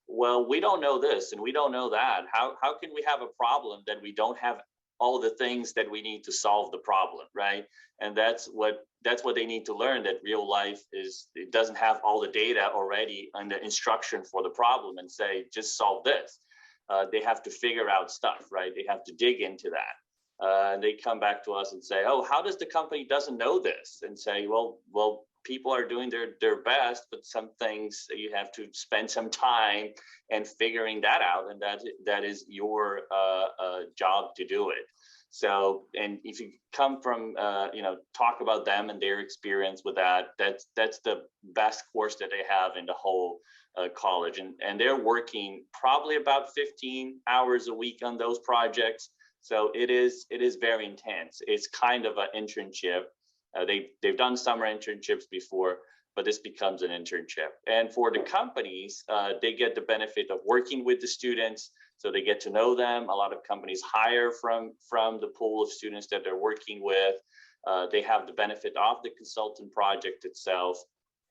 well, we don't know this and we don't know that. How can we have a problem that we don't have all the things that we need to solve the problem, right? And that's what they need to learn, that real life it doesn't have all the data already and the instruction for the problem and say, just solve this. They have to figure out stuff, right? They have to dig into that. They come back to us and say, oh, how does the company doesn't know this? And say, well, people are doing their best, but some things you have to spend some time and figuring that out. And that is your job to do it. So, and if you come from, talk about them and their experience with that, that's the best course that they have in the whole college. And they're working probably about 15 hours a week on those projects. So it is very intense. It's kind of an internship. They've done summer internships before, but this becomes an internship. And for the companies, they get the benefit of working with the students, so they get to know them. A lot of companies hire from the pool of students that they're working with. They have the benefit of the consultant project itself.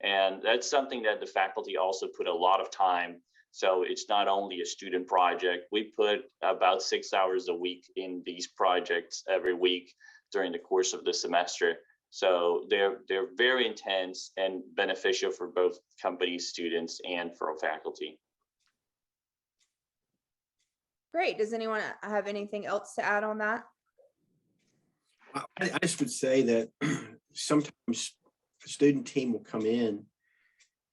And that's something that the faculty also put a lot of time So it's not only a student project. We put about 6 hours a week in these projects every week during the course of the semester. So they're very intense and beneficial for both company students and for faculty. Great. Does anyone have anything else to add on that? I just would say that sometimes a student team will come in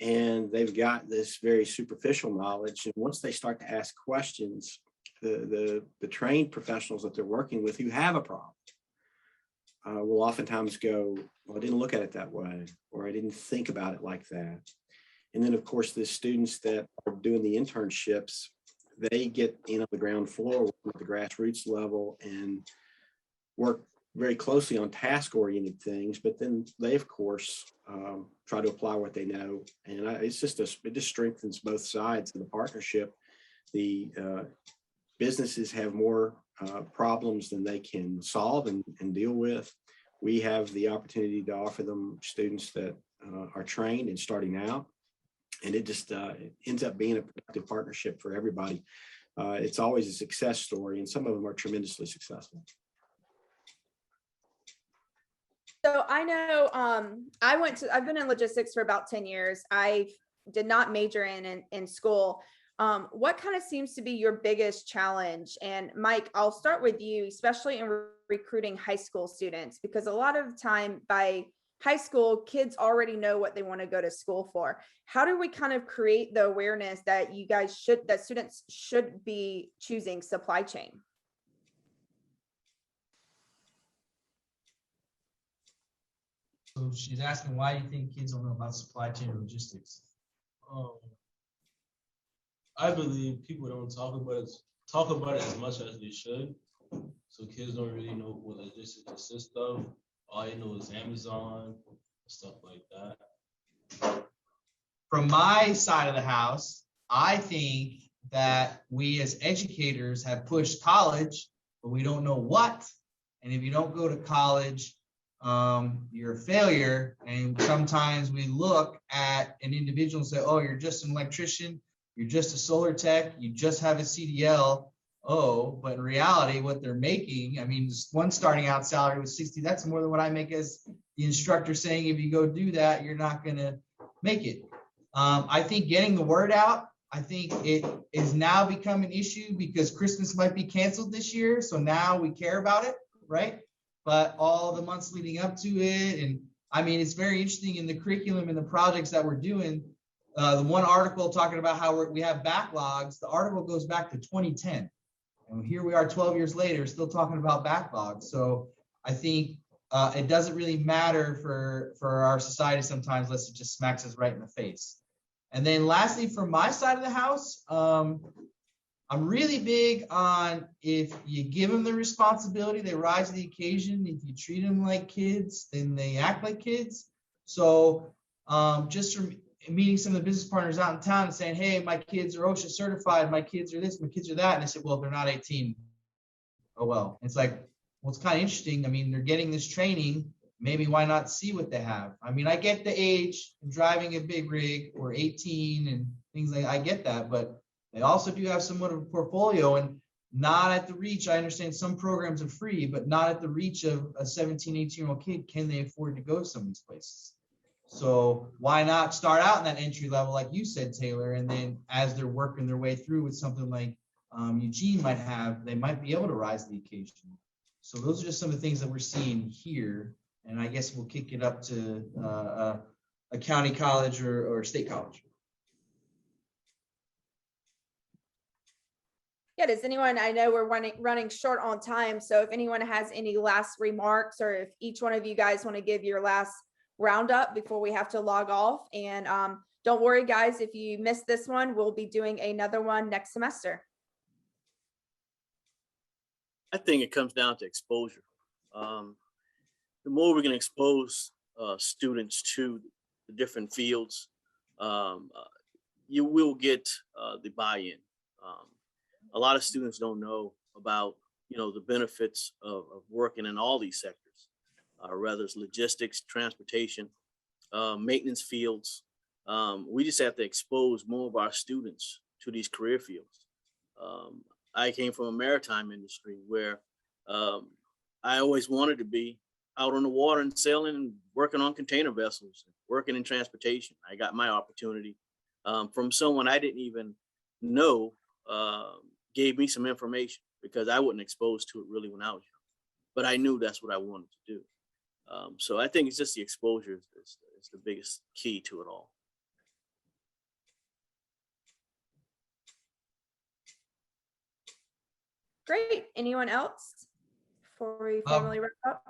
and they've got this very superficial knowledge. And once they start to ask questions, the trained professionals that they're working with who have a problem will oftentimes go, well, I didn't look at it that way, or I didn't think about it like that. And then, of course, the students that are doing the internships, they get in on the ground floor at the grassroots level and work very closely on task-oriented things, but then they, of course, try to apply what they know. And it just strengthens both sides of the partnership. The businesses have more problems than they can solve and deal with. We have the opportunity to offer them students that are trained and starting out. And it just ends up being a productive partnership for everybody. It's always a success story, and some of them are tremendously successful. So I know I've been in logistics for about 10 years. I did not major in school. What kind of seems to be your biggest challenge? And Mike, I'll start with you, especially in recruiting high school students, because a lot of the time by high school, kids already know what they want to go to school for. How do we kind of create the awareness that that students should be choosing supply chain? So she's asking, why do you think kids don't know about supply chain and logistics? I believe people don't talk about it as much as they should. So kids don't really know what logistics consists of. All you know is Amazon, stuff like that. From my side of the house, I think that we as educators have pushed college, but we don't know what. And if you don't go to college, you're a failure. And sometimes we look at an individual and say, oh, you're just an electrician, you're just a solar tech, you just have a CDL. Oh, but in reality, what they're making, I mean, one starting out salary was 60. That's more than what I make as the instructor, saying if you go do that, you're not going to make it. I think getting the word out, I think it is now become an issue because Christmas might be canceled this year. So now we care about it, right? But all the months leading up to it. And I mean, it's very interesting in the curriculum and the projects that we're doing. The one article talking about how we have backlogs, the article goes back to 2010. And here we are 12 years later, still talking about backlogs. So I think it doesn't really matter for our society sometimes unless it just smacks us right in the face. And then lastly, from my side of the house, I'm really big on if you give them the responsibility, they rise to the occasion. If you treat them like kids, then they act like kids. So just from meeting some of the business partners out in town and saying, hey, my kids are OSHA certified, my kids are this, my kids are that. And I said, well, they're not 18. Oh, well, it's like, well, it's kind of interesting. I mean, they're getting this training. Maybe why not see what they have? I mean, I get the age and driving a big rig or 18 and things like I get that, but they also do have somewhat of a portfolio and not at the reach. I understand some programs are free, but not at the reach of a 17, 18-year-old kid. Can they afford to go to some of these places? So why not start out in that entry level, like you said, Taylor, and then as they're working their way through with something like Eugene might have, they might be able to rise to the occasion. So those are just some of the things that we're seeing here. And I guess we'll kick it up to a county college or state college. Yeah, does anyone, I know we're running short on time. So if anyone has any last remarks, or if each one of you guys want to give your last roundup before we have to log off. And don't worry, guys, if you missed this one, we'll be doing another one next semester. I think it comes down to exposure. The more we can expose students to the different fields, you will get the buy-in. A lot of students don't know about, the benefits of working in all these sectors, whether it's logistics, transportation, maintenance fields. We just have to expose more of our students to these career fields. I came from a maritime industry where I always wanted to be out on the water and sailing and working on container vessels, working in transportation. I got my opportunity from someone I didn't even know, gave me some information because I wasn't exposed to it really when I was young, but I knew that's what I wanted to do. So I think it's just the exposure is the biggest key to it all. Great. Anyone else before we formally wrap up?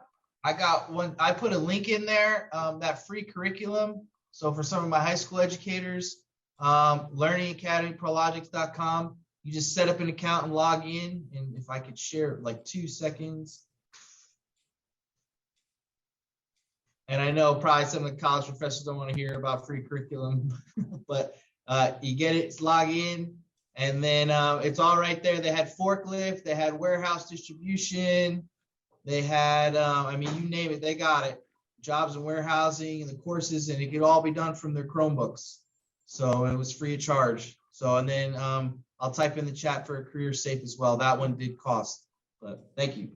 I got one. I put a link in there, that free curriculum. So for some of my high school educators, learningacademyprologics.com. You just set up an account and log in. And if I could share like 2 seconds. And I know probably some of the college professors don't want to hear about free curriculum, but you get it, log in, and then it's all right there. They had forklift, they had warehouse distribution, they had, I mean, you name it, they got it. Jobs and warehousing and the courses, and it could all be done from their Chromebooks. So it was free of charge. So, and then I'll type in the chat for Career Safe as well. That one did cost, but thank you.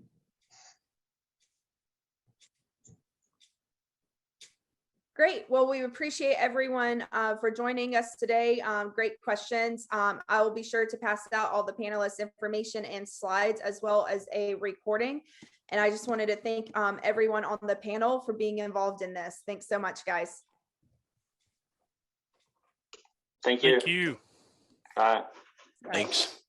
Great. Well, we appreciate everyone for joining us today. Great questions. I will be sure to pass out all the panelists' information and slides as well as a recording. And I just wanted to thank everyone on the panel for being involved in this. Thanks so much, guys. Thank you. Thank you. Bye. Thanks.